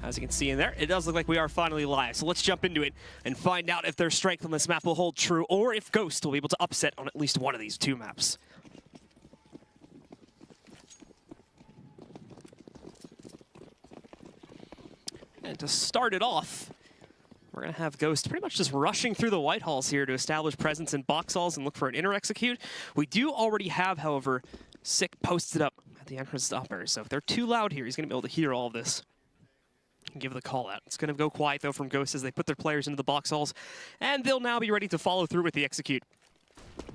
As you can see in there, it does look like we are finally live. So let's jump into it and find out if their strength on this map will hold true, or if Ghost will be able to upset on at least one of these two maps. And to start it off, we're going to have Ghost pretty much just rushing through the White Halls here to establish presence in box halls and look for an inner execute. We do already have, however, Sick posted up at the entrance stopper. So if they're too loud here, he's going to be able to hear all of this and give the call out. It's going to go quiet, though, from Ghost as they put their players into the box halls. And they'll now be ready to follow through with the execute,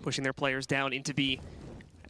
pushing their players down into B,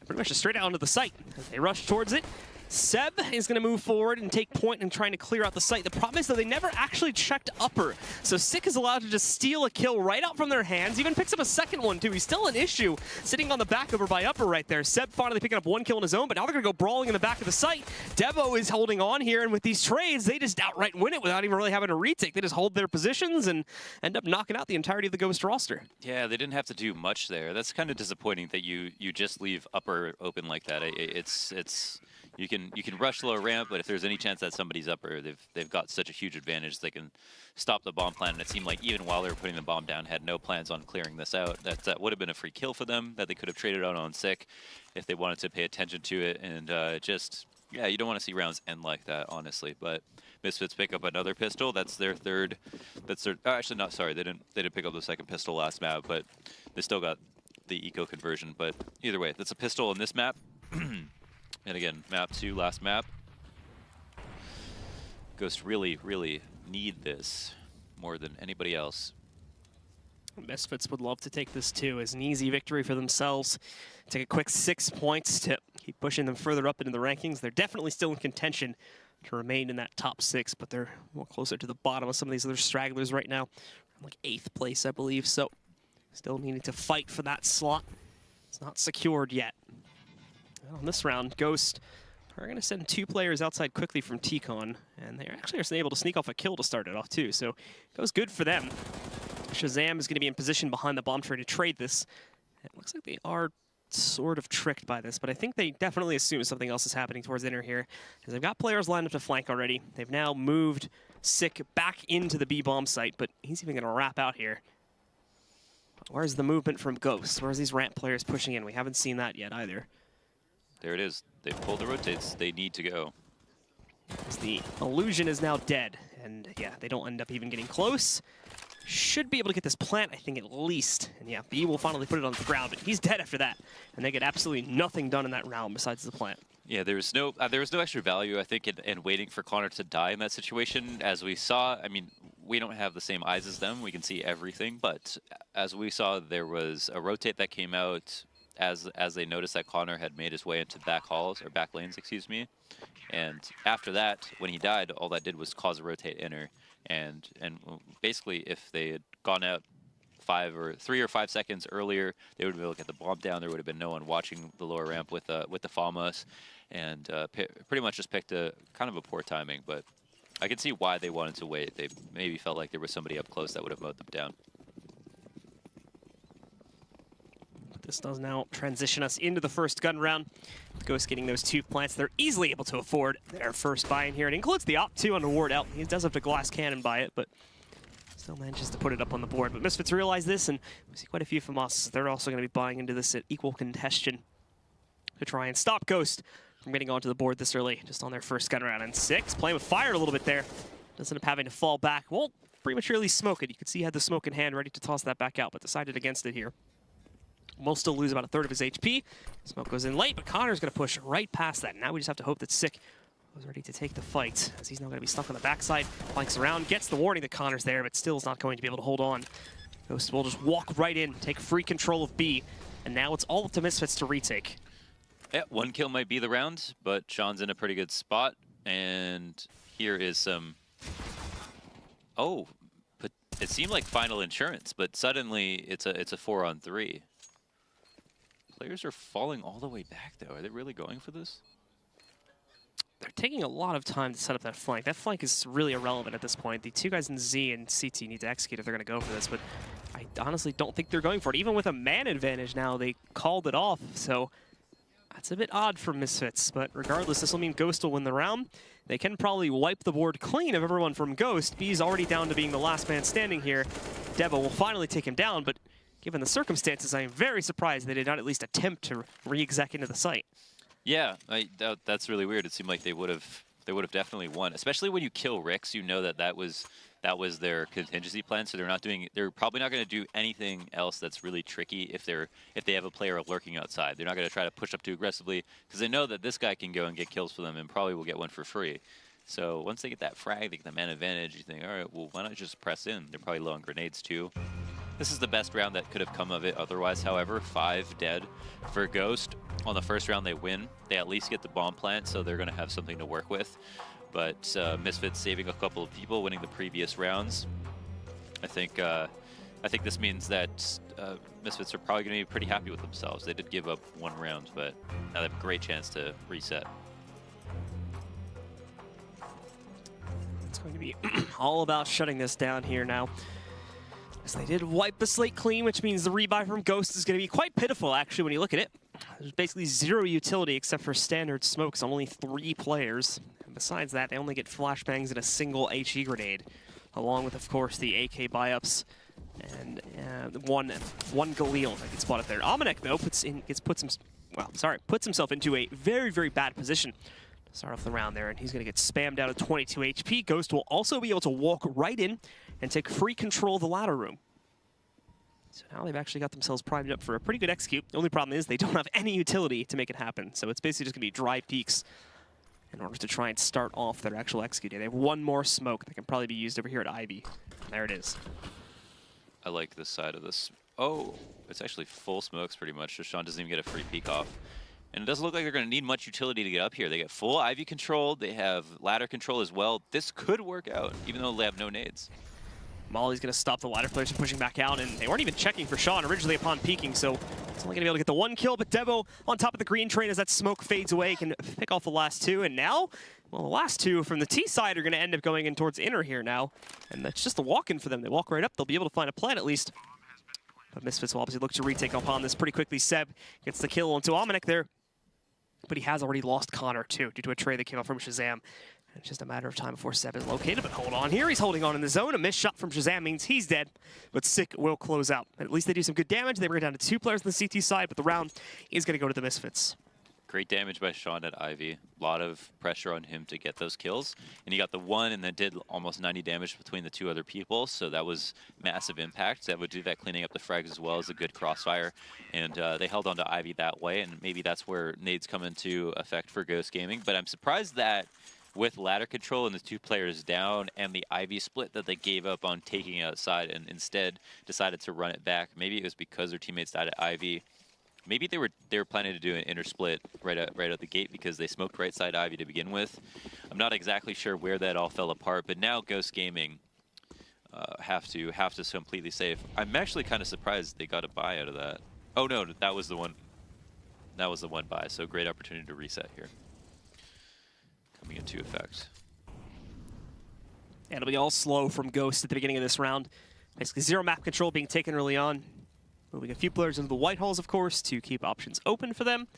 pretty much just straight out into the site as they rush towards it. Seb is going to move forward and take point in trying to clear out the site. The problem is that they never actually checked upper, so Sick is allowed to just steal a kill right out from their hands. Even picks up a second one, too. He's still an issue sitting on the back over by upper right there. Seb finally picking up one kill on his own, but now they're going to go brawling in the back of the site. Devo is holding on here, and with these trades, they just outright win it without even really having a retake. They just hold their positions and end up knocking out the entirety of the Ghost roster. Yeah, they didn't have to do much there. That's kind of disappointing that you just leave upper open like that. You can rush lower ramp, but if there's any chance that somebody's upper, they've got such a huge advantage. They can stop the bomb plan, and it seemed like even while they were putting the bomb down, had no plans on clearing this out. That would have been a free kill for them that they could have traded out on Sick if they wanted to pay attention to it. And yeah, you don't want to see rounds end like that, honestly. But Misfits pick up another pistol. That's their third. That's their. Actually, not sorry. They didn't pick up the second pistol last map, but they still got the eco conversion. But either way, that's a pistol in this map. And again, map 2, last map. Ghost really, really need this more than anybody else. Misfits would love to take this too as an easy victory for themselves. Take a quick 6 points to keep pushing them further up into the rankings. They're definitely still in contention to remain in that top 6, but they're more closer to the bottom of some of these other stragglers right now. Like 8th place, I believe, so still needing to fight for that slot. It's not secured yet. On this round, Ghost are going to send 2 players outside quickly from T-Con, and they actually are able to sneak off a kill to start it off too, so that was good for them. Shazam is going to be in position behind the bomb tray to trade this. It looks like they are sort of tricked by this, but I think they definitely assume something else is happening towards inner here, because they've got players lined up to flank already. They've now moved Sick back into the B-bomb site, but he's even going to wrap out here. Where's the movement from Ghost? Where's these ramp players pushing in? We haven't seen that yet either. There it is. They've pulled the rotates. They need to go. The illusion is now dead, and yeah, they don't end up even getting close. Should be able to get this plant, I think, at least. And yeah, B will finally put it on the ground, but he's dead after that. And they get absolutely nothing done in that round besides the plant. Yeah, there was no extra value, I think, in waiting for Connor to die in that situation. As we saw, I mean, we don't have the same eyes as them. We can see everything, but as we saw, there was a rotate that came out as they noticed that Connor had made his way into back halls, or back lanes, excuse me. And after that, when he died, all that did was cause a rotate inner. And basically, if they had gone out 3 or 5 seconds earlier, they would be able to get the bomb down. There would have been no one watching the lower ramp with the Falmas, and pretty much just picked a kind of a poor timing. But I can see why they wanted to wait. They maybe felt like there was somebody up close that would have mowed them down. This does now transition us into the first gun round. With Ghost getting those 2 plants, they're easily able to afford their first buy in here. It includes the Op 2 on the ward out. He does have to glass cannon by it, but still manages to put it up on the board. But Misfits realize this, and we see quite a few from us. They're also going to be buying into this at equal contention to try and stop Ghost from getting onto the board this early, just on their first gun round. And 6, playing with fire a little bit there. Does end up having to fall back. Won't prematurely smoke it. You can see he had the smoke in hand, ready to toss that back out, but decided against it here. Will still lose about 1/3 of his HP. Smoke goes in late, but Connor's going to push right past that. Now we just have to hope that Sick was ready to take the fight, as he's now going to be stuck on the backside. Flanks around, gets the warning that Connor's there, but still is not going to be able to hold on. Ghost will just walk right in, take free control of B, and now it's all up to Misfits to retake. Yeah, 1 kill might be the round, but Sean's in a pretty good spot, and here is some... Oh, but it seemed like final insurance, but suddenly it's a 4-on-3. Players are falling all the way back, though. Are they really going for this? They're taking a lot of time to set up that flank. That flank is really irrelevant at this point. The 2 guys in Z and CT need to execute if they're going to go for this, but I honestly don't think they're going for it. Even with a man advantage now, they called it off, so That's a bit odd for Misfits, but regardless, this will mean Ghost will win the round. They can probably wipe the board clean of everyone from Ghost. B's already down to being the last man standing here. Devo will finally take him down, but given the circumstances, I am very surprised they did not at least attempt to re-exec into the site. Yeah, that's really weird. It seemed like they would have definitely won, especially when you kill Rix. You know that was their contingency plan, so they're probably not going to do anything else that's really tricky if they have a player lurking outside. They're not going to try to push up too aggressively because they know that this guy can go and get kills for them and probably will get one for free. So once they get that frag, they get the man advantage, you think, all right, well, why not just press in? They're probably low on grenades too. This is the best round that could have come of it otherwise, however. 5 dead for Ghost. On the first round, they win. They at least get the bomb plant, so they're going to have something to work with. But Misfits saving a couple of people, winning the previous rounds. I think this means that Misfits are probably going to be pretty happy with themselves. They did give up 1 round, but now they have a great chance to reset. It's going to be all about shutting this down here now. As they did wipe the slate clean, which means the rebuy from Ghost is going to be quite pitiful, actually, when you look at it. There's basically 0 utility except for standard smokes on only 3 players. And besides that, they only get flashbangs and a single HE grenade, along with, of course, the AK buy-ups and one Galil that gets spotted there. Amanek, though, puts himself into a very, very bad position to start off the round there, and he's going to get spammed out of 22 HP. Ghost will also be able to walk right in and take free control of the ladder room. So now they've actually got themselves primed up for a pretty good execute. The only problem is they don't have any utility to make it happen, so it's basically just going to be dry peaks in order to try and start off their actual execute. They have 1 more smoke that can probably be used over here at Ivy. There it is. I like this side of this. Oh, it's actually full smokes pretty much, so Sean doesn't even get a free peek off. And it doesn't look like they're going to need much utility to get up here. They get full Ivy control, they have ladder control as well. This could work out, even though they have no nades. Molly's going to stop the ladder players from pushing back out, and they weren't even checking for Sean originally upon peeking, so it's only going to be able to get the 1 kill, but Devo on top of the green train as that smoke fades away can pick off the last 2, and now, well, the last 2 from the T side are going to end up going in towards inner here now, and that's just a walk-in for them. They walk right up, they'll be able to find a plant at least. But Misfits will obviously look to retake upon this pretty quickly. Seb gets the kill onto Amanek there, but he has already lost Connor too, due to a trade that came up from Shazam. It's just a matter of time before Seb is located, but hold on here. He's holding on in the zone. A missed shot from Shazam means he's dead, but Sick will close out. At least they do some good damage. They bring it down to 2 players on the CT side, but the round is going to go to the Misfits. Great damage by Sean at Ivy. A lot of pressure on him to get those kills. And he got the 1 and then did almost 90 damage between the 2 other people, so that was massive impact. That would do that cleaning up the frags as well as a good crossfire. And they held on to Ivy that way, and maybe that's where nades come into effect for Ghost Gaming. But I'm surprised that with ladder control and the 2 players down and the Ivy split that they gave up on taking outside and instead decided to run it back. Maybe it was because their teammates died at Ivy. Maybe they were planning to do an inner split right out the gate because they smoked right side Ivy to begin with. I'm not exactly sure where that all fell apart, but now Ghost Gaming have to completely save. I'm actually kind of surprised they got a buy out of that. Oh no, that was the one. That was the 1 buy. So great opportunity to reset here. Coming into effect. And it'll be all slow from Ghost at the beginning of this round. Basically 0 map control being taken early on. Moving a few players into the white halls, of course, to keep options open for them.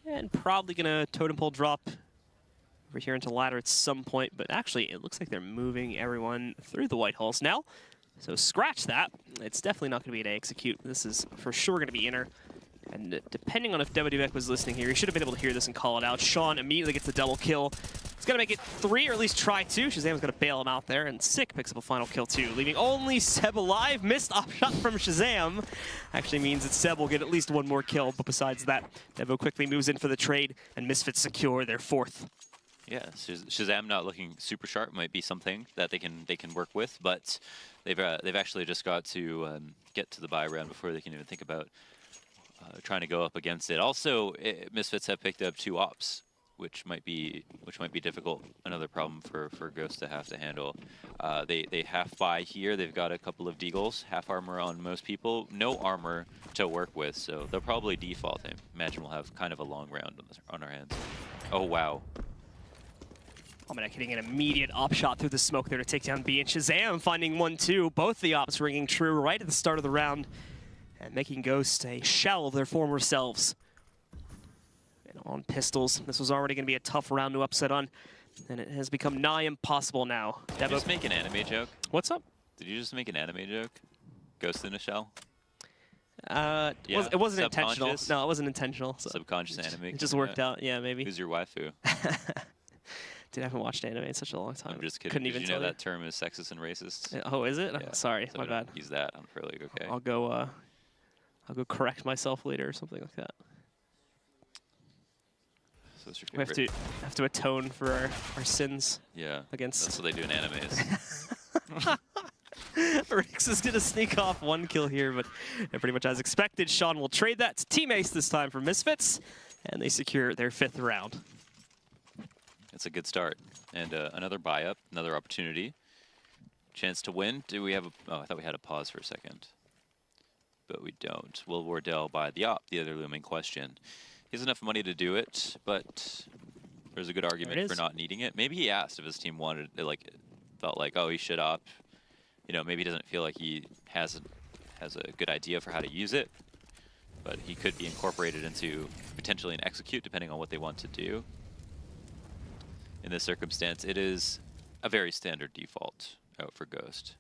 And probably going to totem pole drop over here into ladder at some point. But actually, it looks like they're moving everyone through the white halls now. So scratch that. It's definitely not going to be an execute. This is for sure going to be inner. And depending on if Devaduvek was listening here, he should have been able to hear this and call it out. Sean immediately gets the double kill. He's going to make it 3, or at least try 2. Shazam's going to bail him out there, and Sick picks up a final kill too, leaving only Seb alive. Missed off shot from Shazam. Actually means that Seb will get at least 1 more kill, but besides that, Devo quickly moves in for the trade, and Misfits secure their 4th. Yeah, Shazam not looking super sharp might be something that they can work with, but they've actually just got to get to the buy round before they can even think about trying to go up against it. Also, Misfits have picked up 2 ops, which might be difficult. Another problem for Ghost to have to handle. They half buy here. They've got a couple of deagles, half armor on most people, no armor to work with, so they'll probably default. I imagine we'll have kind of a long round on our hands. Oh wow. Amanek hitting an immediate op shot through the smoke there to take down B, and Shazam finding 1-2. Both the ops ringing true right at the start of the round, and making Ghost a shell of their former selves. on pistols. This was already going to be a tough round to upset on, and it has become nigh impossible now. Did you just make an anime joke? What's up? Did you just make an anime joke? Ghost in a Shell? Yeah, it wasn't intentional. No, it wasn't intentional. So subconscious anime. It just worked out. Yeah, maybe. Who's your waifu? Dude, I haven't watched anime in such a long time. I'm just kidding. Couldn't even Did you know tell that term is sexist and racist? Oh, is it? Yeah. Oh, sorry, So my bad. Use that on Pro League, okay? I'll go correct myself later or something like that. So what's your We favorite? have to atone for our sins. Yeah. Against. That's what they do in animes. Rix is going to sneak off one kill here, but pretty much as expected, Sean will trade that to Team Ace this time for Misfits, and they secure their 5th round. It's a good start. And another buy-up, another opportunity. Chance to win. Do we have a... Oh, I thought we had a pause for a second. But we don't. Will Wardell buy the op? The other looming question. He has enough money to do it, but there's a good argument for not needing it. Maybe he asked if his team wanted it, like, felt like, oh, he should opt. You know, maybe he doesn't feel like he has a good idea for how to use it, but he could be incorporated into potentially an execute depending on what they want to do. In this circumstance, it is a very standard default out for Ghost.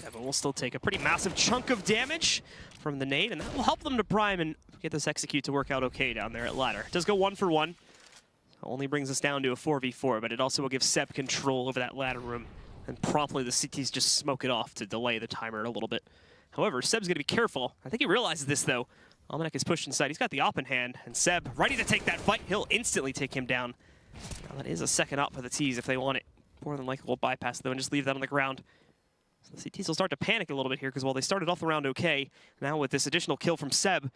But we'll still take a pretty massive chunk of damage from the nade, and that will help them to prime and get this execute to work out okay down there at ladder. It does go 1 for 1. Only brings us down to a 4v4, but it also will give Seb control over that ladder room, and promptly the CTs just smoke it off to delay the timer a little bit. However, Seb's going to be careful. I think he realizes this, though. Almanac is pushed inside. He's got the op in hand, and Seb ready to take that fight. He'll instantly take him down. Now, that is a second op for the T's if they want it. More than likely, we'll bypass it, though, and just leave that on the ground. So the CTs will start to panic a little bit here, because while they started off the round okay, now with this additional kill from Seb,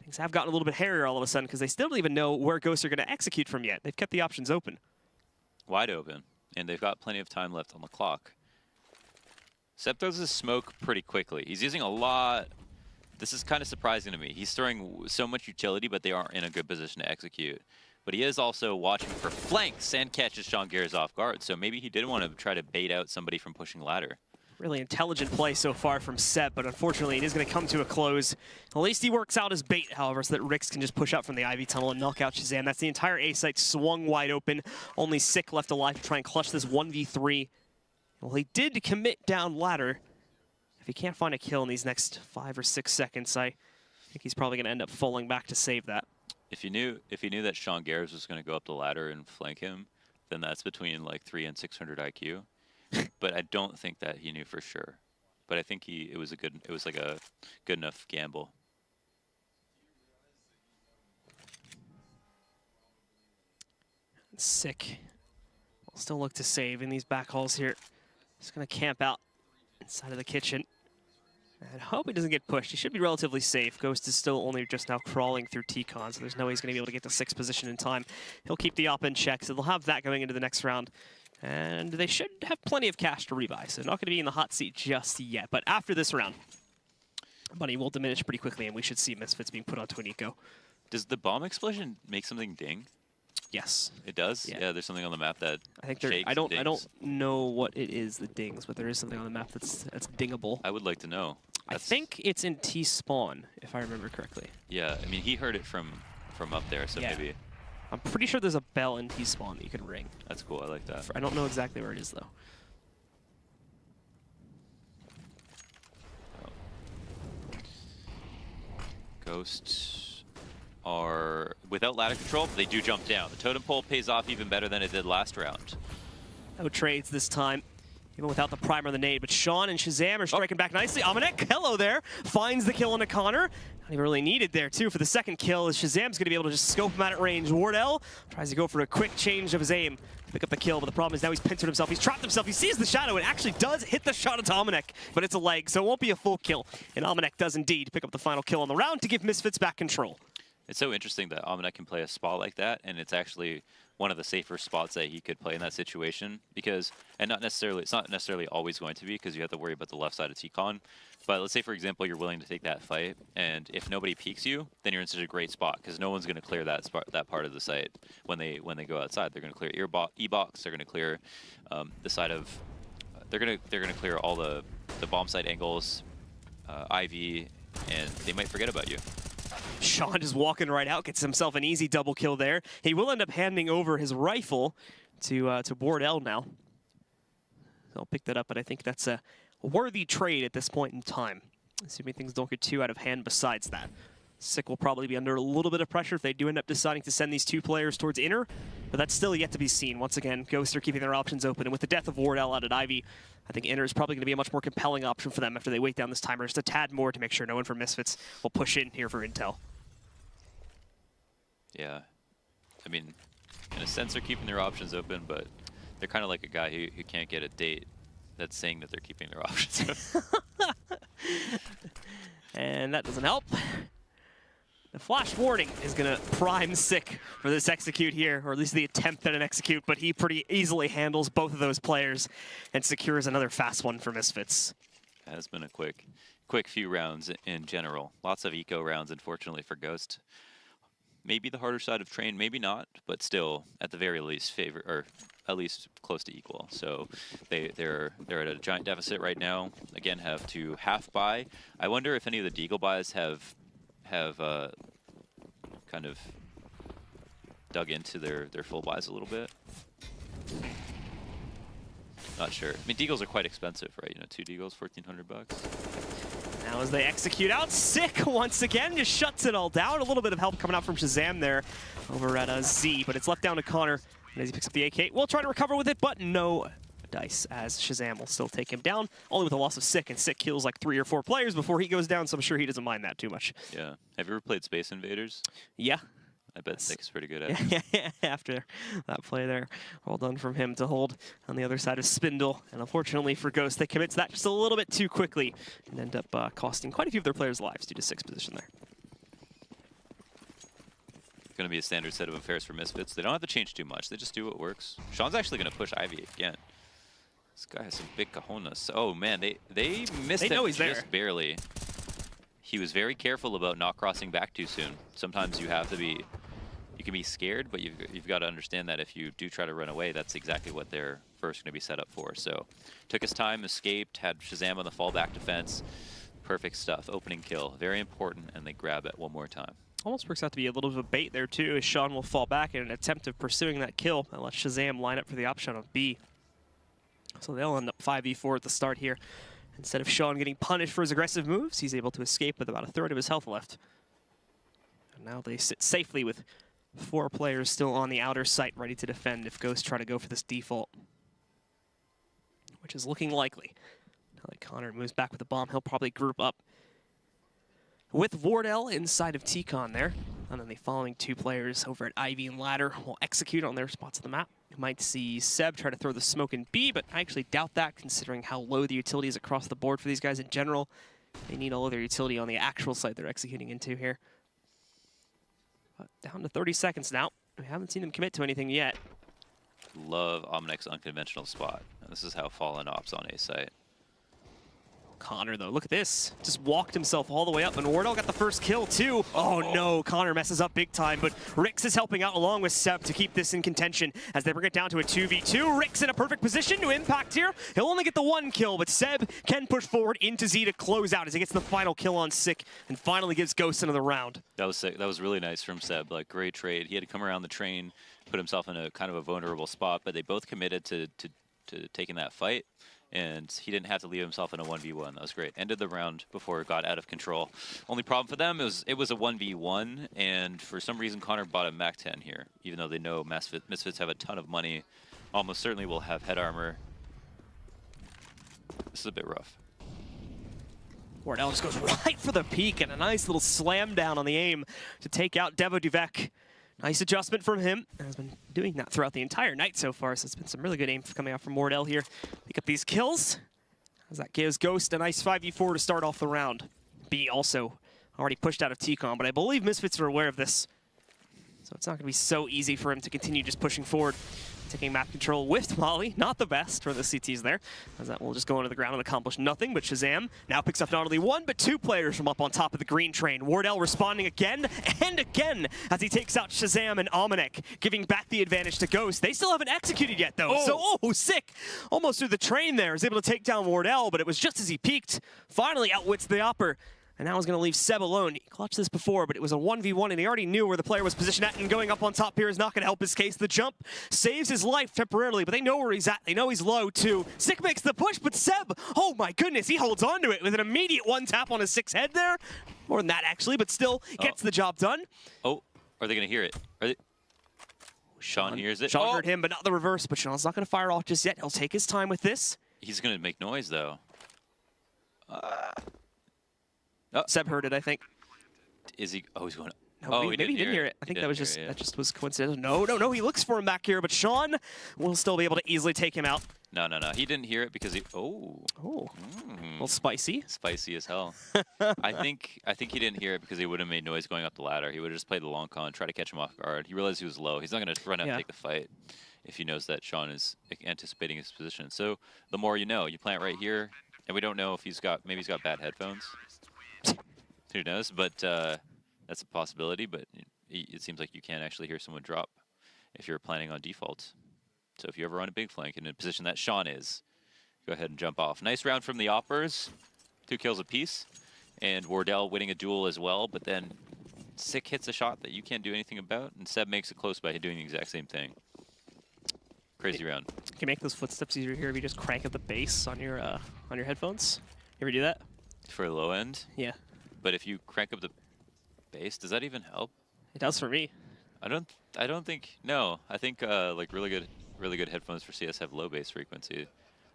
things have gotten a little bit hairier all of a sudden, because they still don't even know where Ghosts are going to execute from yet. They've kept the options open. Wide open, and they've got plenty of time left on the clock. Seb throws his smoke pretty quickly. He's using a lot. This is kind of surprising to me. He's throwing so much utility, but they aren't in a good position to execute. But he is also watching for flanks and catches Sean Gears off guard, so maybe he did want to try to bait out somebody from pushing ladder. Really intelligent play so far from Seb, but unfortunately it is going to come to a close. At least he works out his bait, however, so that Rix can just push out from the Ivy tunnel and knock out Shazam. That's the entire A site swung wide open. Only Sick left alive to try and clutch this 1v3. Well, he did commit down ladder. If he can't find a kill in these next 5 or 6 seconds, I think he's probably going to end up falling back to save that. If he knew that Sean Gears was going to go up the ladder and flank him, then that's between like 300 and 600 IQ. But I don't think that he knew for sure. But I think it was like a good enough gamble. Sick. We'll still look to save in these back halls here. Just going to camp out inside of the kitchen. And hope he doesn't get pushed. He should be relatively safe. Ghost is still only just now crawling through T-Con, so there's no way he's going to be able to get to 6th position in time. He'll keep the op in check, so they'll have that going into the next round. And they should have plenty of cash to rebuy, so not going to be in the hot seat just yet. But after this round, money will diminish pretty quickly, and we should see Misfits being put onto an eco. Does the bomb explosion make something ding? Yes. It does? Yeah, there's something on the map that I think there. I don't know what it is that dings, but there is something on the map that's dingable. I would like to know. I think it's in T-spawn, if I remember correctly. Yeah, I mean, he heard it from up there, so maybe. I'm pretty sure there's a bell in T-spawn that you can ring. That's cool. I like that. I don't know exactly where it is, though. Oh. Ghosts are without ladder control, but they do jump down. The totem pole pays off even better than it did last round. No trades this time, even without the primer of the nade. But Sean and Shazam are striking back nicely. Almanac, hello there, finds the kill on a Connor. Not even really needed there, too, for the second kill, as Shazam's going to be able to just scope him out at range. Wardell tries to go for a quick change of his aim to pick up the kill, but the problem is now he's pincered himself. He's trapped himself. He sees the shadow. It actually does hit the shot at Almanac, but it's a leg, so it won't be a full kill. And Almanac does indeed pick up the final kill on the round to give Misfits back control. It's so interesting that Almanac can play a spot like that, and it's actually one of the safer spots that he could play in that situation, because, and it's not necessarily always going to be, because you have to worry about the left side of T-Con. But let's say, for example, you're willing to take that fight, and if nobody peeks you, then you're in such a great spot, because no one's going to clear that part of the site when they go outside. They're going to clear E-box. They're going to clear the side of. They're going to clear all the bomb site angles, IV, and they might forget about you. Sean just walking right out, gets himself an easy double kill there. He will end up handing over his rifle to Wardell now. So I'll pick that up, but I think that's a worthy trade at this point in time. Assuming things don't get too out of hand besides that. Sick will probably be under a little bit of pressure if they do end up deciding to send these two players towards inner, but that's still yet to be seen. Once again, Ghost are keeping their options open, and with the death of Wardell out at Ivy, I think inner is probably going to be a much more compelling option for them after they wait down this timer just a tad more to make sure no one from Misfits will push in here for intel. Yeah, I mean, in a sense they're keeping their options open, but they're kind of like a guy who can't get a date that's saying that they're keeping their options open. And that doesn't help. The flash warning is going to prime Sick for this execute here, or at least the attempt at an execute, but he pretty easily handles both of those players and secures another fast one for Misfits. It has been a quick few rounds in general. Lots of eco rounds, unfortunately, for Ghost. Maybe the harder side of Train, maybe not, but still, at the very least, favor, or at least close to equal. So they're at a giant deficit right now. Again, have to half buy. I wonder if any of the Deagle buys have kind of dug into their full buys a little bit. Not sure. I mean, Deagles are quite expensive, right? You know, 2 Deagles, 1,400 bucks. Now as they execute out, Sick once again just shuts it all down. A little bit of help coming out from Shazam there over at Z, but it's left down to Connor. And as he picks up the AK, we'll try to recover with it, but no dice as Shazam will still take him down, only with a loss of Sick, and Sick kills like 3 or 4 players before he goes down, so I'm sure he doesn't mind that too much. Yeah. Have you ever played Space Invaders? Yeah. I bet Sick is pretty good at it. Yeah, after that play there. Well done from him to hold on the other side of Spindle. And unfortunately for Ghost, they commit to that just a little bit too quickly and end up costing quite a few of their players' lives due to Sick's position there. It's going to be a standard set of affairs for Misfits. They don't have to change too much. They just do what works. Sean's actually going to push Ivy again. This guy has some big cojones. Oh, man, they missed him just barely. He was very careful about not crossing back too soon. Sometimes you have to be... You can be scared, but you've got to understand that if you do try to run away, that's exactly what they're first going to be set up for. So, took his time, escaped, had Shazam on the fallback defense. Perfect stuff. Opening kill. Very important, and they grab it one more time. Almost works out to be a little bit of a bait there, too, as Sean will fall back in an attempt of pursuing that kill and let Shazam line up for the option of B. So they'll end up 5v4 at the start here. Instead of Sean getting punished for his aggressive moves, he's able to escape with about 1/3 of his health left. And now they sit safely with 4 players still on the outer site, ready to defend if Ghosts try to go for this default, which is looking likely. Now that Connor moves back with the bomb, he'll probably group up with Wardell inside of T-Con there. And then the following 2 players over at Ivy and Ladder will execute on their spots on the map. You might see Seb try to throw the smoke in B, but I actually doubt that considering how low the utility is across the board for these guys in general. They need all of their utility on the actual site they're executing into here. But down to 30 seconds now. We haven't seen them commit to anything yet. Love Omnic's unconventional spot. This is how Fallen Ops on A site. Connor, though, look at this. Just walked himself all the way up, and Wardell got the first kill, too. Oh, no, Connor messes up big time, but Rix is helping out along with Seb to keep this in contention as they bring it down to a 2v2. Rix in a perfect position to impact here. He'll only get the 1 kill, but Seb can push forward into Z to close out as he gets the final kill on Sick and finally gives Ghost another round. That was sick. That was really nice from Seb. Like, great trade. He had to come around the train, put himself in a kind of a vulnerable spot, but they both committed to taking that fight. And he didn't have to leave himself in a 1v1. That was great. Ended the round before it got out of control. Only problem for them is it was a 1v1, and for some reason Connor bought a MAC-10 here, even though they know Misfits have a ton of money. Almost certainly will have head armor. This is a bit rough. Wardell just goes right for the peak and a nice little slam down on the aim to take out Devo Duvek. Nice adjustment from him. Has been doing that throughout the entire night so far, so it's been some really good aim coming out from Wardell here. Pick up these kills, as that gives Ghost a nice 5v4 to start off the round. B also already pushed out of T-Con, but I believe Misfits are aware of this. So it's not going to be so easy for him to continue just pushing forward. Taking map control with Molly, not the best for the CTs there, as that will just go into the ground and accomplish nothing, but Shazam now picks up not only 1, but 2 players from up on top of the green train. Wardell responding again and again as he takes out Shazam and Ominek, giving back the advantage to Ghost. They still haven't executed yet, though, so Sick almost through the train there, is able to take down Wardell, but it was just as he peeked, finally outwits the upper. And now he's going to leave Seb alone. He clutched this before, but it was a 1v1, and he already knew where the player was positioned at, and going up on top here is not going to help his case. The jump saves his life temporarily, but they know where he's at. They know he's low, too. Sick makes the push, but Seb, oh my goodness, he holds on to it with an immediate one tap on his Sick's head there. More than that, actually, but still gets the job done. Oh, are they going to hear it? Are they? Sean hears it. Sean heard him, but not the reverse, but Sean's not going to fire off just yet. He'll take his time with this. He's going to make noise, though. Seb heard it, I think. Is he? Oh, he's going. No, maybe he didn't hear it. I think that was just that just was coincidental. No. He looks for him back here, but Sean will still be able to easily take him out. No. He didn't hear it because he. Oh. A little spicy. Spicy as hell. I think he didn't hear it because he would have made noise going up the ladder. He would have just played the long con, try to catch him off guard. He realized he was low. He's not going to run out and take the fight if he knows that Sean is anticipating his position. So the more you know, you plant right here, and we don't know if maybe he's got bad headphones. Who knows? But that's a possibility. But it seems like you can't actually hear someone drop if you're planning on default. So if you ever run a big flank in a position that Sean is, go ahead and jump off. Nice round from the Oppers. 2 kills apiece. And Wardell winning a duel as well. But then Sick hits a shot that you can't do anything about. And Seb makes it close by doing the exact same thing. Crazy round. You can make those footsteps easier here if you just crank up the bass on your headphones. You ever do that? For the low end? Yeah. But if you crank up the bass, does that even help? It does for me. I don't think. No, I think like really good headphones for CS have low bass frequency.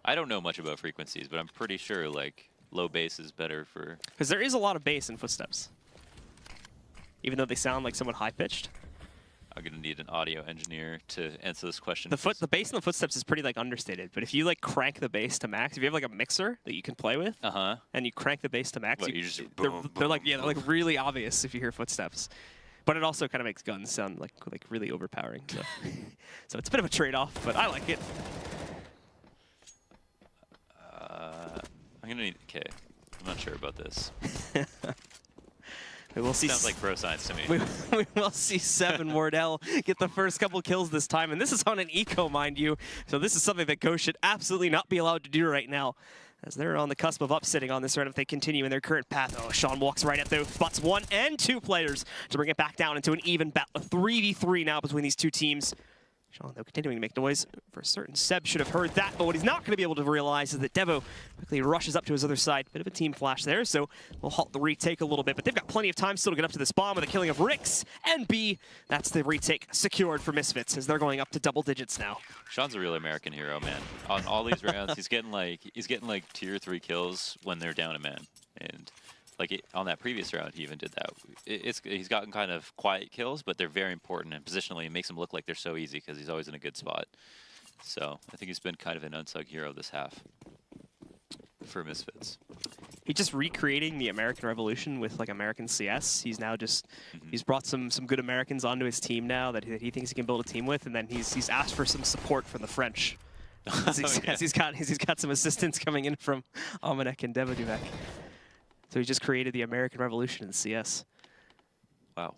I don't know much about frequencies, but I'm pretty sure like low bass is better for. Because there is a lot of bass in footsteps, even though they sound like somewhat high pitched. I'm gonna need an audio engineer to answer this question. The bass in the footsteps is pretty like understated, but if you like crank the bass to max, if you have like a mixer that you can play with, and you crank the bass to max, what, they're like really obvious if you hear footsteps. But it also kind of makes guns sound like really overpowering. So, so it's a bit of a trade-off, but I like it. I'm gonna need. Okay, I'm not sure about this. We will see. Sounds like bro science to me. We will see Seb and Wardell get the first couple kills this time, and this is on an eco, mind you. So this is something that Ghost should absolutely not be allowed to do right now, as they're on the cusp of upsetting on this round if they continue in their current path. Oh, Sean walks right at those, spots 1 and 2 players to bring it back down into an even battle. A 3v3 now between these two teams. Sean, though, continuing to make noise for certain. Seb should have heard that, but what he's not going to be able to realize is that Devo quickly rushes up to his other side. Bit of a team flash there, so we'll halt the retake a little bit, but they've got plenty of time still to get up to this bomb with a killing of Rix and B. That's the retake secured for Misfits as they're going up to double digits now. Sean's a real American hero, man. On all these rounds, he's getting like tier 3 kills when they're down a man, and on that previous round, he even did that. He's gotten kind of quiet kills, but they're very important, and positionally it makes them look like they're so easy because he's always in a good spot. So I think he's been kind of an unsung hero this half for Misfits. He's just recreating the American Revolution with like American CS. He's now just he's brought some good Americans onto his team now that he thinks he can build a team with, and then he's asked for some support from the French. As he's got some assistance coming in from Almanac and Devoduvek. So he just created the American Revolution in CS. Wow.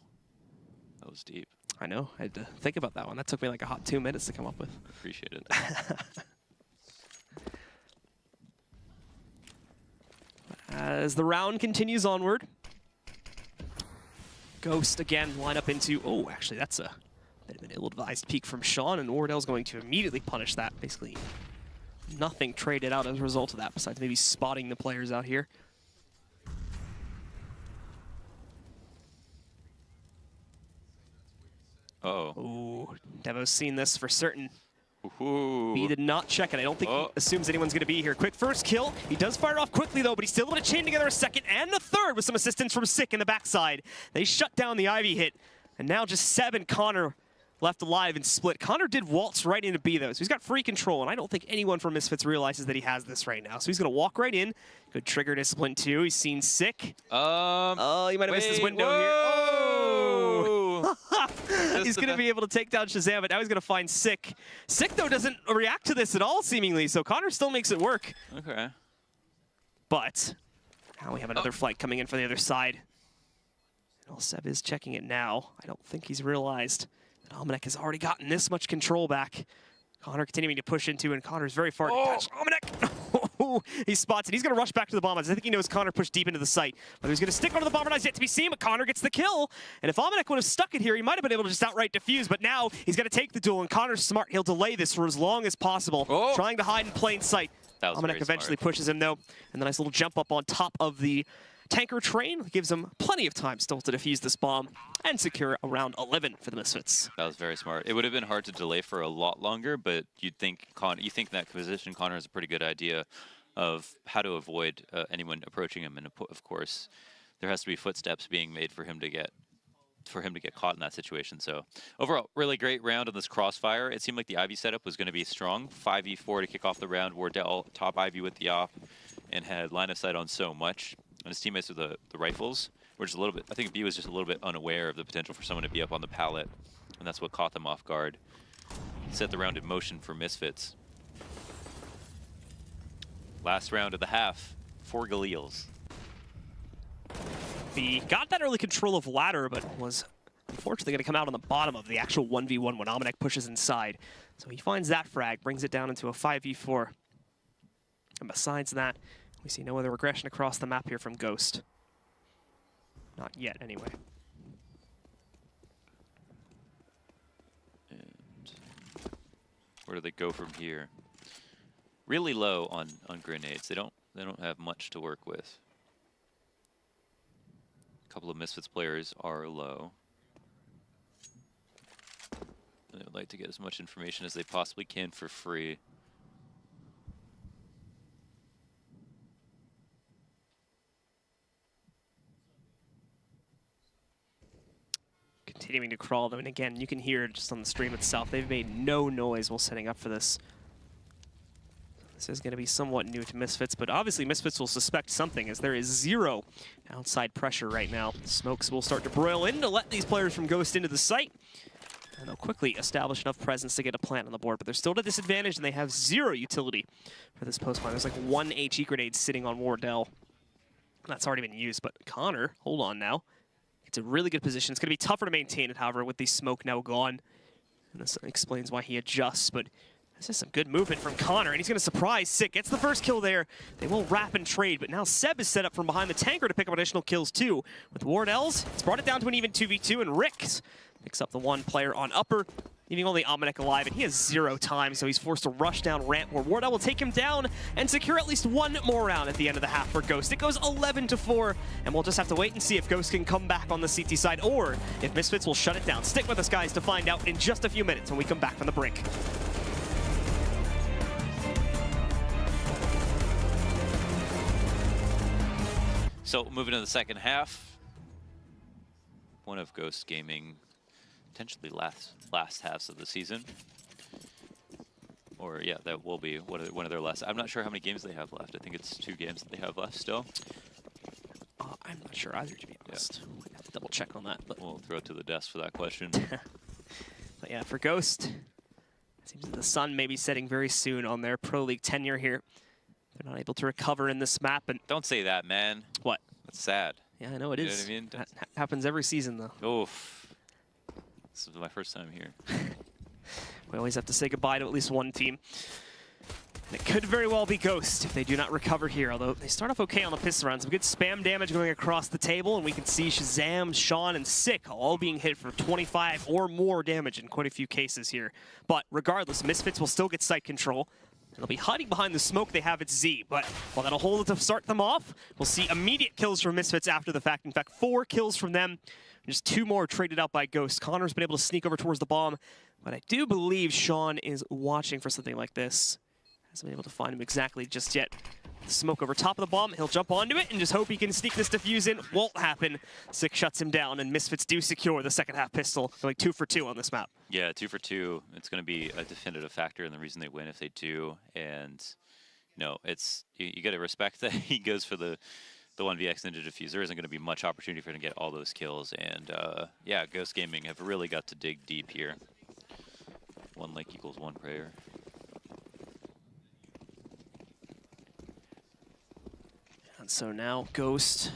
That was deep. I know. I had to think about that one. That took me like a hot 2 minutes to come up with. Appreciate it. As the round continues onward, Ghost again line up into... Oh, actually, that's a bit of an ill-advised peek from Sean, and Wardell's going to immediately punish that. Basically, nothing traded out as a result of that, besides maybe spotting the players out here. Oh, Devo's seen this for certain. Ooh. He did not check it. I don't think he assumes anyone's going to be here. Quick first kill. He does fire off quickly, though, but he's still able to chain together a second and a third with some assistance from Sick in the backside. They shut down the Ivy hit, and now just Seb and Connor left alive and split. Connor did waltz right into B, though, so he's got free control, and I don't think anyone from Misfits realizes that he has this right now. So he's going to walk right in. Good trigger discipline, too. He's seen Sick. Oh, he might have missed his window here. Oh! He's going to be able to take down Shazam, but now he's going to find Sick. Sick, though, doesn't react to this at all, seemingly, so Connor still makes it work. Okay. But now we have another flight coming in from the other side. Well, Seb is checking it now. I don't think he's realized that Almanac has already gotten this much control back. Connor continuing to push into, and Connor's very far to catch Almanac. Ooh, he spots it. He's going to rush back to the bomb. I think he knows Connor pushed deep into the site. Whether he's going to stick onto the bomber is yet to be seen, but Connor gets the kill. And if Almanac would have stuck it here, he might have been able to just outright defuse, but now he's going to take the duel, and Connor's smart. He'll delay this for as long as possible, trying to hide in plain sight. Almanac eventually pushes him, though, and the nice little jump up on top of the tanker train gives him plenty of time still to defuse this bomb and secure around 11 for the Misfits. That was very smart. It would have been hard to delay for a lot longer, but you'd think you think in that position Connor has a pretty good idea of how to avoid anyone approaching him, and of course there has to be footsteps being made for him to get caught in that situation. So overall, really great round on this crossfire. It seemed like the Ivy setup was going to be strong. 5v4 to kick off the round. Wardell top Ivy with the op and had line of sight on so much. And his teammates with the rifles were just a little bit, I think B was just a little bit unaware of the potential for someone to be up on the pallet, and that's what caught them off guard. Set the round in motion for Misfits. Last round of the half for Galils. He got that early control of ladder, but was unfortunately going to come out on the bottom of the actual 1v1 when Almanac pushes inside. So he finds that frag, brings it down into a 5v4. And besides that, we see no other regression across the map here from Ghost. Not yet, anyway. And where do they go from here? Really low on grenades. They don't have much to work with. A couple of Misfits players are low. And they would like to get as much information as they possibly can for free. Continuing to crawl, though, and again, you can hear it just on the stream itself. They've made no noise while setting up for this. This is going to be somewhat new to Misfits, but obviously Misfits will suspect something as there is zero outside pressure right now. Smokes will start to broil in to let these players from Ghost into the site, and they'll quickly establish enough presence to get a plant on the board, but they're still at a disadvantage, and they have zero utility for this post-mine. There's like one HE grenade sitting on Wardell. That's already been used, but Connor, hold on now. It's a really good position. It's going to be tougher to maintain it, however, with the smoke now gone. And this explains why he adjusts, but this is some good movement from Connor, and he's going to surprise Sick. Gets the first kill there. They will wrap and trade, but now Seb is set up from behind the tanker to pick up additional kills, too. With Wardell's, it's brought it down to an even 2v2, and Rick picks up the one player on upper, leaving only Almanac alive, and he has zero time, so he's forced to rush down ramp where Wardell will take him down and secure at least one more round at the end of the half for Ghost. It goes 11-4, and we'll just have to wait and see if Ghost can come back on the CT side or if Misfits will shut it down. Stick with us, guys, to find out in just a few minutes when we come back from the break. So moving to the second half, one of Ghost Gaming potentially last halves of the season. Or yeah, that will be one of their last. I'm not sure how many games they have left. I think it's 2 games that they have left still. I'm not sure either, to be honest. Yeah. I have to double check on that. But we'll throw it to the desk for that question. But yeah, for Ghost, it seems that the sun may be setting very soon on their Pro League tenure here. They're not able to recover in this map. And don't say that, man. What? That's sad. Yeah, I know it you is. Know what I mean? That happens every season, though. Oof. This is my first time here. We always have to say goodbye to at least one team. And it could very well be Ghost if they do not recover here, although they start off okay on the pistol round. Some good spam damage going across the table, and we can see Shazam, Sean, and Sick all being hit for 25 or more damage in quite a few cases here. But regardless, Misfits will still get site control. They'll be hiding behind the smoke they have at Z, but while that'll hold it to start them off, we'll see immediate kills from Misfits after the fact. In fact, 4 kills from them, just 2 more traded out by Ghost. Connor's been able to sneak over towards the bomb, but I do believe Sean is watching for something like this. Hasn't been able to find him exactly just yet. Smoke over top of the bomb, he'll jump onto it and just hope he can sneak this defuse in. Won't happen. Sick shuts him down, and Misfits do secure the second half pistol. They're like 2 for 2 on this map. Yeah, 2 for 2. It's going to be a definitive factor in the reason they win if they do. And you know, it's you got to respect that he goes for the 1vx Ninja defuse. There isn't going to be much opportunity for him to get all those kills. And yeah, Ghost Gaming have really got to dig deep here. 1 link equals 1 prayer. And so now Ghost,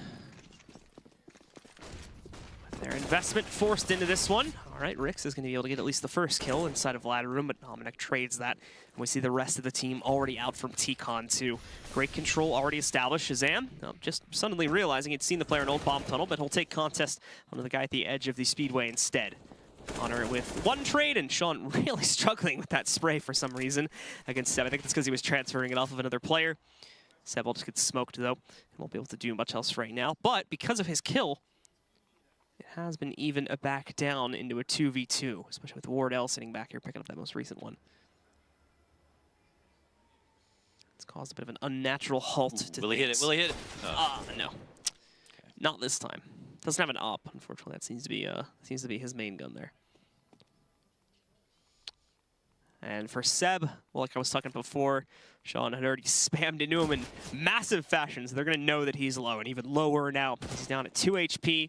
with their investment forced into this one. All right, Rix is going to be able to get at least the first kill inside of ladder room, but Almanac trades that, and we see the rest of the team already out from T-Con too. Great control already established. Shazam, just suddenly realizing he'd seen the player in Old Bomb Tunnel, but he'll take contest onto the guy at the edge of the speedway instead. Connor with one trade, and Sean really struggling with that spray for some reason against Seb. I think that's because he was transferring it off of another player. Seb will just get smoked though, and won't be able to do much else right now. But because of his kill, it has been even back down into a 2v2, especially with Wardell sitting back here picking up that most recent one. It's caused a bit of an unnatural halt to Will he hit it? Will he hit it? No. Okay. Not this time. Doesn't have an op, unfortunately. That seems to be his main gun there. And for Seb, well, like I was talking before, Sean had already spammed into him in massive fashion, so they're going to know that he's low, and even lower now. He's down at 2 HP,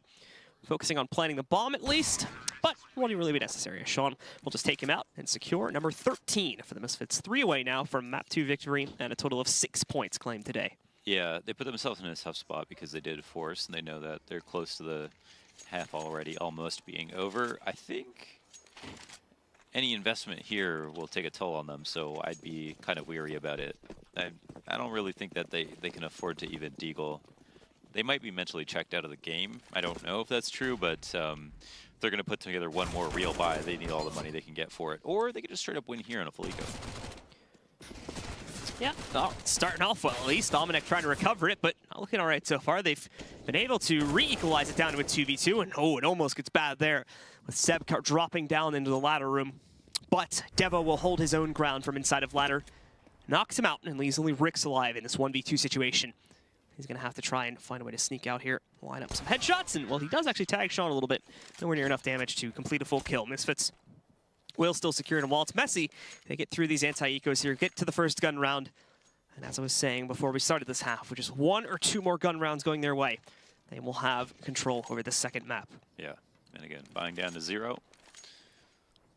focusing on planting the bomb at least, but won't even really be necessary. Sean will just take him out and secure number 13 for the Misfits. 3 away now from Map 2 victory, and a total of 6 points claimed today. Yeah, they put themselves in a tough spot because they did force, and they know that they're close to the half already, almost being over. I think any investment here will take a toll on them, so I'd be kind of weary about it. I don't really think that they can afford to even deagle. They might be mentally checked out of the game. I don't know if that's true, but if they're going to put together one more real buy, they need all the money they can get for it. Or they could just straight up win here on a full eco. Yeah, starting off well at least. Almanac trying to recover it, but not looking all right so far. They've been able to re-equalize it down to a 2v2, and oh, it almost gets bad there with Seb dropping down into the ladder room. But Devo will hold his own ground from inside of ladder, knocks him out, and leaves only Rick's alive in this 1v2 situation. He's going to have to try and find a way to sneak out here, line up some headshots, and well, he does actually tag Sean a little bit. Nowhere near enough damage to complete a full kill. Misfits will still secure it, and while it's messy, they get through these anti-ecos here, get to the first gun round, and as I was saying before we started this half, with just 1 or 2 more gun rounds going their way, they will have control over the second map. Yeah, and again, buying down to 0.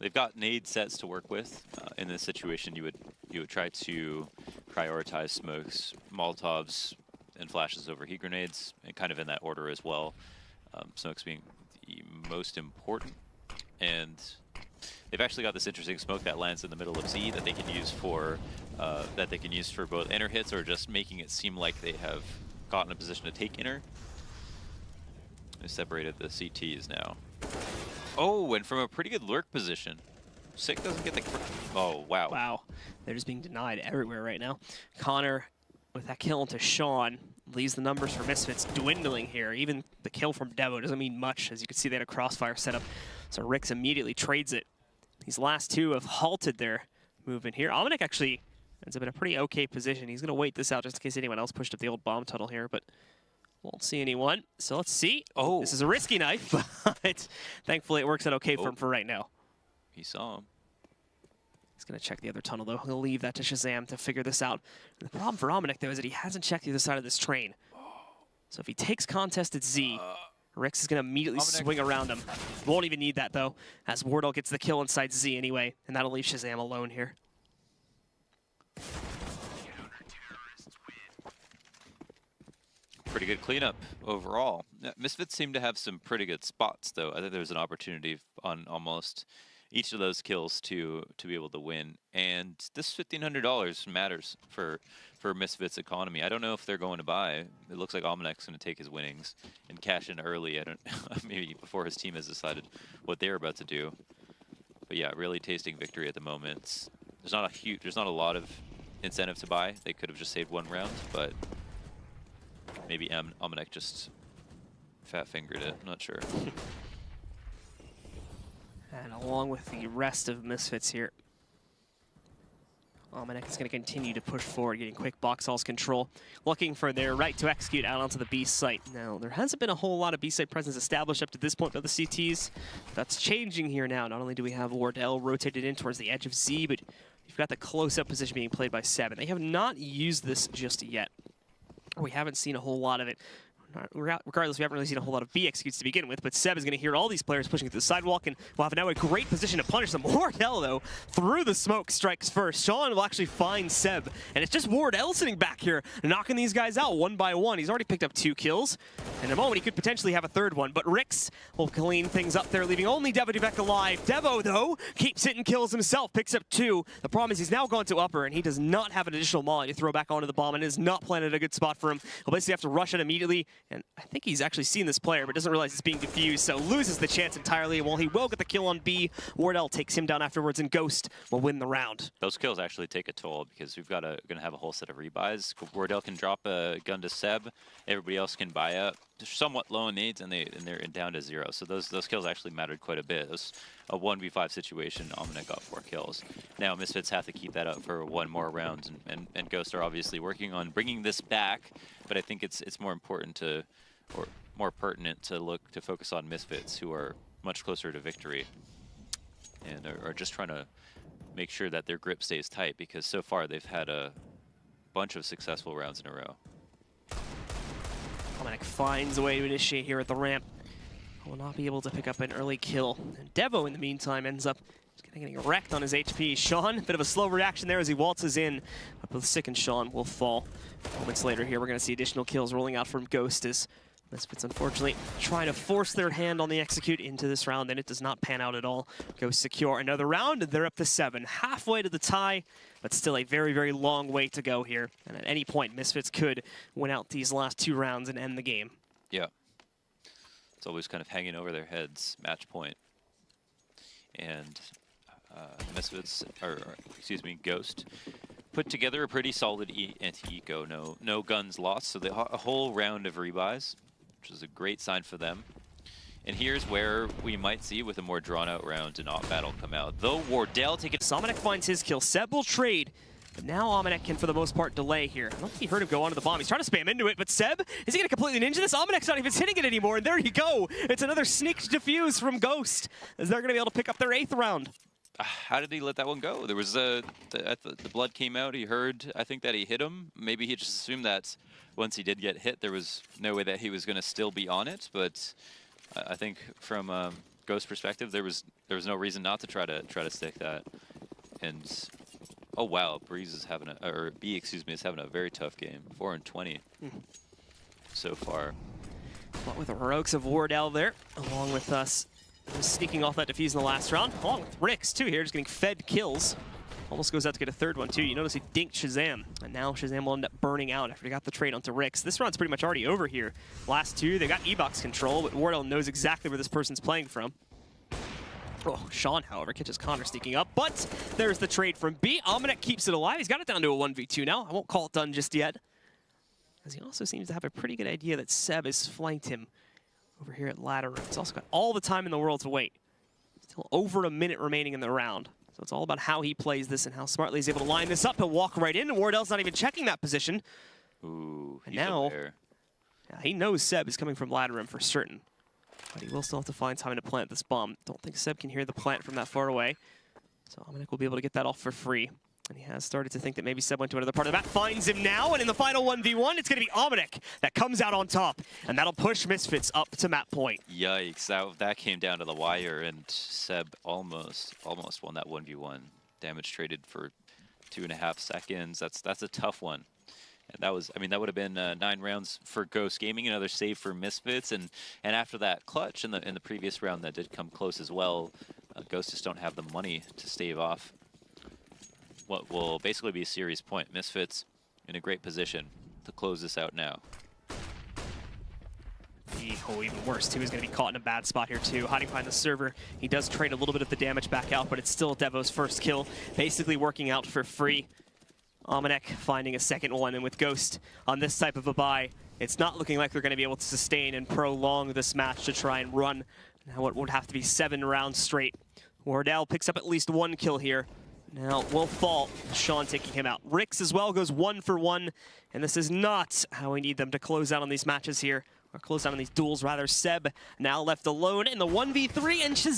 They've got nade sets to work with. In this situation, you would try to prioritize smokes, Molotovs, and flashes over heat grenades, and kind of in that order as well. Smokes being the most important, and they've actually got this interesting smoke that lands in the middle of Z that they can use for both inner hits or just making it seem like they have gotten a position to take inner. They separated the CTs now. Oh, and from a pretty good lurk position. Sick doesn't get the... Oh, wow. Wow. They're just being denied everywhere right now. Connor, with that kill into Sean, leaves the numbers for Misfits dwindling here. Even the kill from Devo doesn't mean much. As you can see, they had a crossfire setup. So Rix immediately trades it. These last 2 have halted their movement here. Almanac actually ends up in a pretty okay position. He's going to wait this out just in case anyone else pushed up the old bomb tunnel here, but won't see anyone. So let's see. Oh, this is a risky knife, but thankfully it works out okay for him for right now. He saw him. He's going to check the other tunnel, though. He'll leave that to Shazam to figure this out. And the problem for Almanac, though, is that he hasn't checked the other side of this train. So if he takes contest at Z, Rex is going to immediately swing around him. Won't even need that, though, as Wardell gets the kill inside Z anyway, and that'll leave Shazam alone here. Pretty good cleanup overall. Misfits seem to have some pretty good spots, though. I think there's an opportunity on almost each of those kills to be able to win. And this $1,500 matters for Misfits' economy. I don't know if they're going to buy. It looks like Almanac's going to take his winnings and cash in early. I don't maybe before his team has decided what they're about to do. But yeah, really tasting victory at the moment. There's not a lot of incentive to buy. They could have just saved 1 round, but maybe Almanac just fat-fingered it. I'm not sure. And along with the rest of Misfits here, Almanac is going to continue to push forward, getting quick box halls control, looking for their right to execute out onto the B site. Now, there hasn't been a whole lot of B site presence established up to this point by the CTs. That's changing here now. Not only do we have Wardell rotated in towards the edge of Z, but you've got the close-up position being played by 7. They have not used this just yet. We haven't seen a whole lot of it. Regardless, we haven't really seen a whole lot of B executes to begin with, but Seb is going to hear all these players pushing through the sidewalk, and will have now a great position to punish them. Wardell, though, through the smoke, strikes first. Sean will actually find Seb, and it's just Wardell sitting back here, knocking these guys out one by one. He's already picked up 2 kills. In a moment, he could potentially have a 3rd one, but Rix will clean things up there, leaving only Devo Duvek alive. Devo, though, keeps hitting kills himself, picks up 2. The problem is he's now gone to upper, and he does not have an additional molly to throw back onto the bomb, and is not planted a good spot for him. He'll basically have to rush it immediately, and I think he's actually seen this player, but doesn't realize it's being diffused, so loses the chance entirely. And while he will get the kill on B, Wardell takes him down afterwards, and Ghost will win the round. Those kills actually take a toll because we've got gonna have a whole set of rebuys. Wardell can drop a gun to Seb. Everybody else can buy up. They're somewhat low in nades, and they're down to 0. So those kills actually mattered quite a bit. It was a 1v5 situation. Omnic got 4 kills. Now Misfits have to keep that up for 1 more round, and Ghost are obviously working on bringing this back. But I think it's more important to, or more pertinent to focus on Misfits, who are much closer to victory, and are just trying to make sure that their grip stays tight, because so far they've had a bunch of successful rounds in a row. Omnic finds a way to initiate here at the ramp. Will not be able to pick up an early kill. And Devo, in the meantime, ends up getting wrecked on his HP. Sean, a bit of a slow reaction there as he waltzes in. But both Sick and Sean will fall. Moments later here, we're going to see additional kills rolling out from Ghost as Misfits, unfortunately, trying to force their hand on the execute into this round, and it does not pan out at all. Ghost secure another round, and they're up to 7. Halfway to the tie, but still a very, very long way to go here. And at any point, Misfits could win out these last 2 rounds and end the game. Yeah. It's always kind of hanging over their heads, match point. And Misfits, or excuse me, Ghost, put together a pretty solid anti-eco. No guns lost, so a whole round of rebuys, which is a great sign for them. And here's where we might see, with a more drawn-out round, an op battle come out. Though Wardell taking... Omnic finds his kill. Seb will trade, but now Omnic can, for the most part, delay here. I don't think he heard him go onto the bomb. He's trying to spam into it, but Seb, is he going to completely ninja this? Omnic's not even hitting it anymore, and there you go. It's another sneak defuse from Ghost, as they're going to be able to pick up their 8th round. How did he let that one go? There was the blood came out. He heard, I think, that he hit him. Maybe he just assumed that once he did get hit, there was no way that he was going to still be on it. But I think from Ghost's perspective, there was no reason not to try to stick that. And oh wow, Breeze is having B, excuse me, is having a very tough game. 4-20 so far. But with the heroics of Wardell there, along with us. Sneaking off that defuse in the last round, along with Rix too here, just getting fed kills. Almost goes out to get a 3rd one too. You notice he dinked Shazam, and now Shazam will end up burning out after he got the trade onto Rix. This round's pretty much already over here. Last 2, they got E-Box control, but Wardell knows exactly where this person's playing from. Oh, Sean, however, catches Connor sneaking up, but there's the trade from B. Omnic keeps it alive. He's got it down to a 1v2 now. I won't call it done just yet, as he also seems to have a pretty good idea that Seb has flanked him over here at ladder room. He's also got all the time in the world to wait. Still over a minute remaining in the round. So it's all about how he plays this and how smartly he's able to line this up. He'll walk right in, and Wardell's not even checking that position. Ooh, and now, yeah, he knows Seb is coming from ladder room for certain. But he will still have to find time to plant this bomb. Don't think Seb can hear the plant from that far away. So Omnic will be able to get that off for free. And he has started to think that maybe Seb went to another part of the map. Finds him now, and in the final 1v1, it's going to be Omnic that comes out on top. And that'll push Misfits up to map point. Yikes, that came down to the wire, and Seb almost won that 1v1. Damage traded for 2.5 seconds. That's a tough one. And that was, I mean, that would have been 9 rounds for Ghost Gaming, another save for Misfits, and after that clutch in the previous round that did come close as well, Ghost just don't have the money to stave off what will basically be a series point. Misfits in a great position to close this out now. Oh, even worse, too. He's going to be caught in a bad spot here, too. Hiding behind the server. He does trade a little bit of the damage back out, but it's still Devo's first kill, basically working out for free. Omnic finding a 2nd one, and with Ghost on this type of a buy, it's not looking like they're going to be able to sustain and prolong this match to try and run now what would have to be 7 rounds straight. Wardell picks up at least 1 kill here. Now will fall. Sean taking him out. Rix as well goes 1 for 1, and this is not how we need them to close out on these matches here, or close out on these duels rather. Seb now left alone in the 1v3, and Shazam